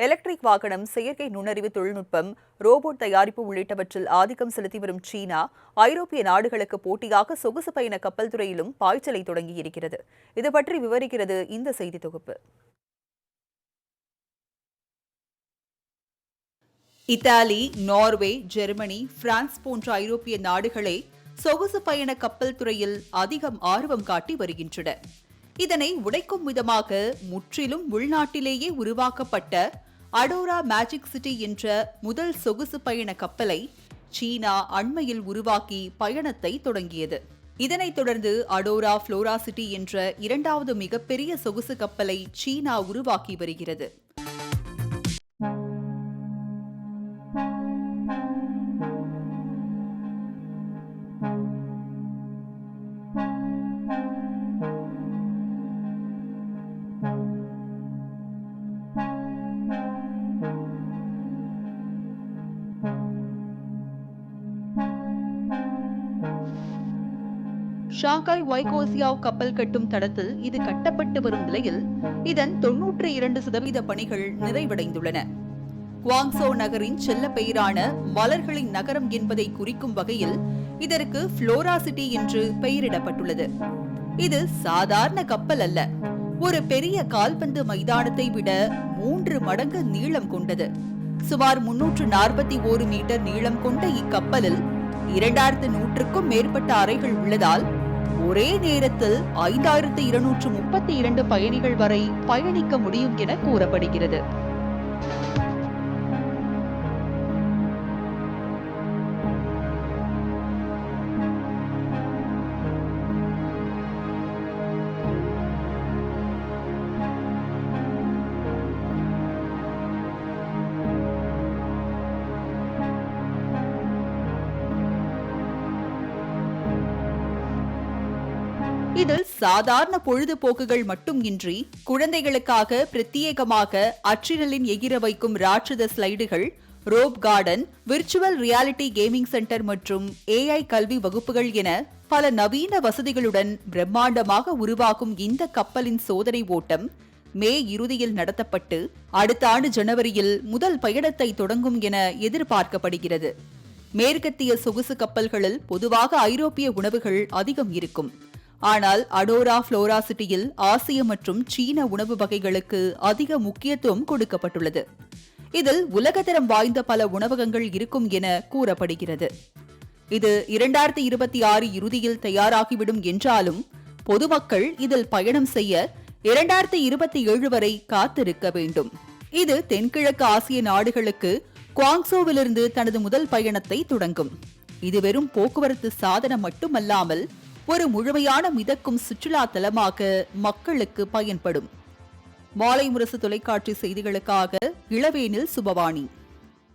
Electric வாகனம், செயற்கை நுண்ணறிவு தொழில்நுட்பம், ரோபோட் தயாரிப்பு உள்ளிட்டவற்றில் ஆதிக்கம் செலுத்தி வரும் சீனா, ஐரோப்பிய நாடுகளுக்கு போட்டியாக சொகுசு பயண கப்பல் துறையிலும் பாய்ச்சலை தொடங்கியிருக்கிறது. இது பற்றி விவரிக்கிறது இந்த செய்தி தொகுப்பு. இத்தாலி, நார்வே, ஜெர்மனி, பிரான்ஸ் போன்ற ஐரோப்பிய நாடுகளே சொகுசு பயண கப்பல் துறையில் அதிகம் ஆர்வம் காட்டி வருகின்றன. இதனை உடைக்கும் விதமாக முற்றிலும் உள்நாட்டிலேயே உருவாக்கப்பட்ட அடோரா மேஜிக் சிட்டி என்ற முதல் சொகுசு பயண கப்பலை சீனா அண்மையில் உருவாக்கி பயணத்தை தொடங்கியது. இதனைத் தொடர்ந்து அடோரா புளோரா சிட்டி என்ற இரண்டாவது மிகப்பெரிய சொகுசு கப்பலை சீனா உருவாக்கி வருகிறது. ஷாங்காய் வைகோசியாவ் கப்பல் கட்டும் தடத்தில் இது கட்டப்பட்டு வரும் நிலையில் இதன் 92% பணிகள் நிறைவடைந்துள்ளன. குவாங்சோ நகரின் செல்ல பெயரான மலர்களின் நகரம் என்பதை குறிக்கும் வகையில் இதற்கு புளோரா சிட்டி என்று பெயரிடப்பட்டுள்ளது. இது சாதாரண கப்பல் அல்ல, ஒரு பெரிய கால்பந்து மைதானத்தை விட 3 மடங்கு நீளம் கொண்டது. சுமார் 341 மீட்டர் நீளம் கொண்ட இக்கப்பலில் 2100க்கும் மேற்பட்ட அறைகள் உள்ளதால் ஒரே நேரத்தில் 5232 பயணிகள் வரை பயணிக்க முடியும் என கூறப்படுகிறது. இதில் சாதாரண பொழுதுபோக்குகள் மட்டும் இன்றி குழந்தைகளுக்காக பிரத்யேகமாக அட்ரினலின் எகிர வைக்கும் ராட்சத ஸ்லைடுகள், rope garden, virtual reality gaming centre மற்றும் AI கல்வி வகுப்புகள் என பல நவீன வசதிகளுடன் பிரம்மாண்டமாக உருவாகும் இந்த கப்பலின் சோதனை ஓட்டம் மே இறுதியில் நடத்தப்பட்டு அடுத்த ஆண்டு ஜனவரியில் முதல் பயணத்தை தொடங்கும் என எதிர்பார்க்கப்படுகிறது. மேற்கத்திய சொகுசு கப்பல்களில் பொதுவாக ஐரோப்பிய உணவுகள் அதிகம் இருக்கும். ஆனால் அடோரா புளோரா சிட்டியில் ஆசிய மற்றும் சீன உணவு வகைகளுக்கு அதிக முக்கியத்துவம் கொடுக்கப்பட்டுள்ளது. இதில் உலகத்தரம் வாய்ந்த பல உணவகங்கள் இருக்கும் என கூறப்படுகிறது. இது 2026 இறுதியில் தயாராகிவிடும் என்றாலும் பொதுமக்கள் இதில் பயணம் செய்ய 2027 வரை காத்திருக்க வேண்டும். இது தென்கிழக்கு ஆசிய நாடுகளுக்கு குவாங்சோவிலிருந்து தனது முதல் பயணத்தை தொடங்கும். இது வெறும் போக்குவரத்து சாதனம் மட்டுமல்லாமல் ஒரு முழுமையான மிதக்கும் சுற்றுலா தலமாக மக்களுக்கு பயன்படும். மாலை முரசு தொலைக்காட்சி செய்திகளுக்காக இளவேனில் சுபவாணி.